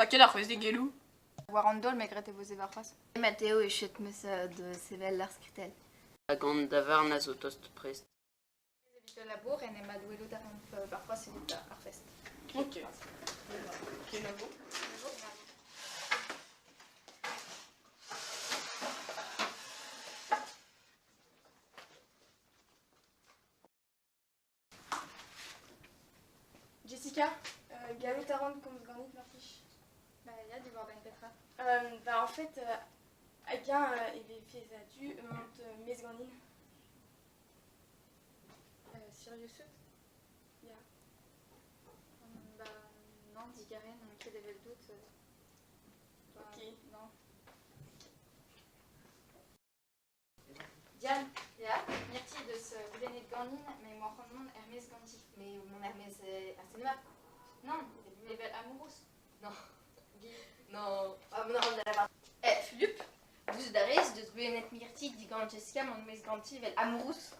laquelle arfes de gelou? Warandol megret e voze varfas. Matteo e chet meus de sevel l'ar skritel. A gant da varnas o tost prest. Evit le labour en ema douelo tarant varfas evit ar fest. Ok. Ok, navo. Jessica, galou tarant komz ganit martich. Bah, ya du war ben Petra. En fait, Aguin avait fait ça du monte mes ganin. Sirius Ya. Bah, non, dit Garen, qui avait le doute. Ok. Non. Diane, Ja? Myrti de ce Goulenet de Ganin, mais moi, rendement Hermès Ganti. Mais mon Hermès a cinéma. Non, les belles amoureuses. Non. Ah, mon arme de la barre. Eh, Philippe, vous d'Aris, de Goulenet Myrti, dit Gant Jessica, mon mes Ganti, vel amourous.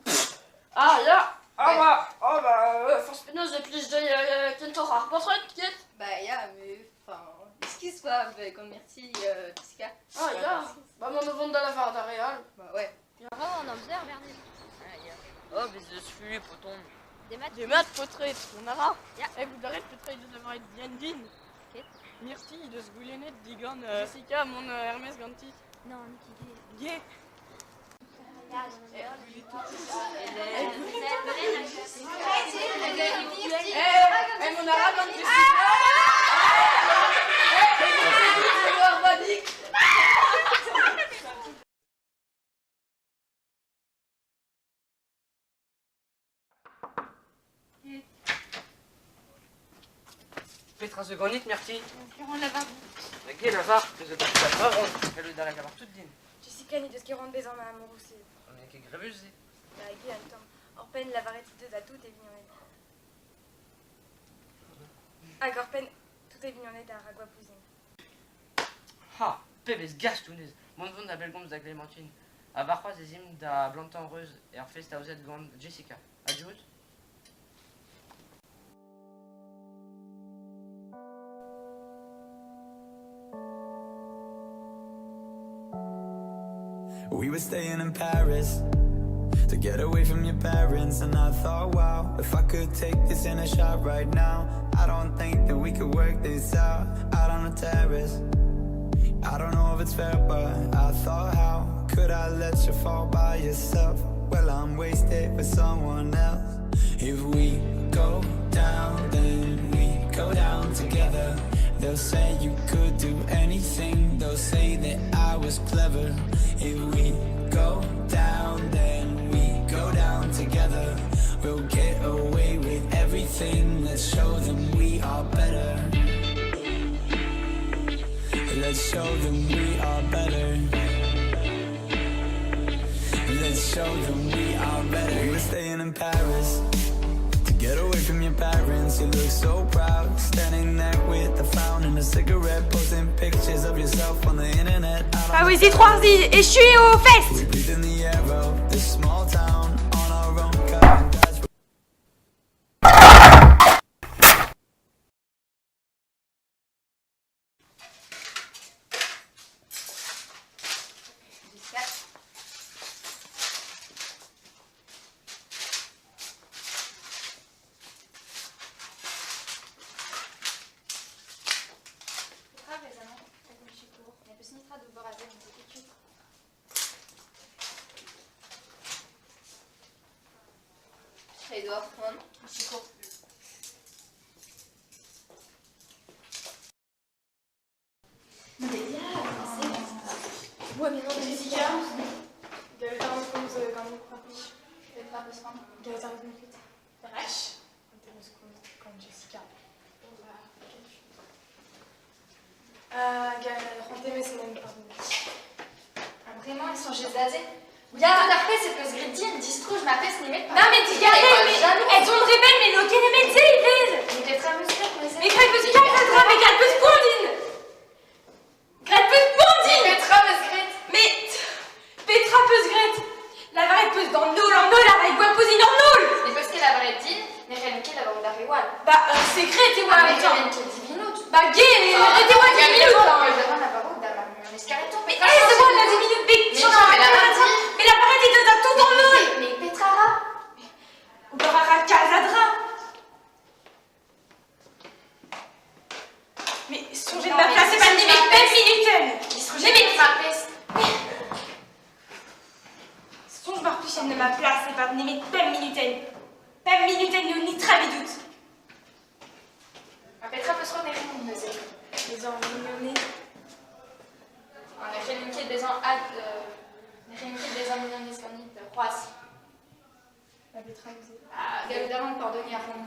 Ah, ja! Oh bah, force penaos de plus de kentor ar portrait, ket? Bah, ja, mais enfin, est-ce qu'il soit comme Myrti, Jessica? Ah, ja! Bah, mon novant de la var da real. Bah, ouais. Oh, on observe, Bernie. Oh, bez eus Philippe o ton. Des maths. Des maths potret, on ara. Ja. Eh, vous d'arrêt potret de l'avoir été bien din. Ok. Myrti de ce goulenet digan Jessica, mon Hermès Ganti. Non, Niki Gay. Eh, mon arabe en Jessica. Petra se ganit, Myrti. Durant la barbe. La gay la var, que ze da la var, elle da la gavar tout din. Jessica ni de ce qui rend bezan à amoureux. On est que grevuse. La Agui a tom. Orpen la varette de tout est vignonet. Agorpen, tout est vignonet à Ragua Pouzine. Ha, pebez gastunez. Mon vond da belgomz da Clémentine. A varfas ez im da blantan reuz er fest a ouzet gant Jessica. Adjouz? We were staying in Paris to get away from your parents, and I thought, wow, if I could take this in a shot right now, I don't think that we could work this out on the terrace. I don't know if it's fair, but I thought, how could I let you fall by yourself? Well, I'm wasted for someone else. If we go down, then we go down together. They'll say you could do anything, they'll say that I was clever. If we go down, then we go down together. We'll get away with everything, let's show them we are better. Let's show them we are better. Let's show them we are better. We were staying in Paris to get away from your parents. You look so proud, standing there with a frown and a cigarette, posting pictures of yourself on the internet. Ah oui, c'est 3 et je suis au fest. We breathe in the air of this small town on our own car. Edouard, Juan. Ouais, mais non, Jessica. Galou tarant komz ganit martich. Petra Pesman. Galou tarant komz fit. Rache. Comme Jessica. Galou renté mes semaines, pardon. Vraiment, ils sont chez Zazé. Ya. Tout à fait, c'est parce que dire, distro, je m'appelle ce limite. Non, mais tu galères, mais elles sont rebelles, mais l'aucun est métier, ils veulent. Mais Petra Pesman, Mais grave, parce qu'il y a un drap, mais grave, plus spondine. Grave, plus spondine. Petra Pesman. Mais Petra Pesgret. La varette pose dans le nôle, en nôle, la varette boit posine en nôle. Mais parce que la vraie dîne, mais réellement, la vraie d'Arewan. Bah, secret, t'es Ah, ouais, mais attends. Karen, t'es 10 minutes. Bah, gay, mais arrêtez-moi 10 minutes. Mais escalator. Mais allez, c'est bon, on a 10 minutes, mais Mais non, mais la partie. Mais la parade est dans tout dans l'eau. Mais Petrara. Ou Barara Casadra. Mais songez de Non, ma mais place, c'est pas c'est des ma mecs, place. minuten. Mais ma peste. Songe mar plus de ma place, c'est pas des mecs, Pem minuten, ni travidout. Ma Petra peut se rendre et nous dire. Les gens mignonnés. On a fait une quête des ans à de Roissy. La Petra, vous êtes. Ah, Gaudamon, pardonnez à fond.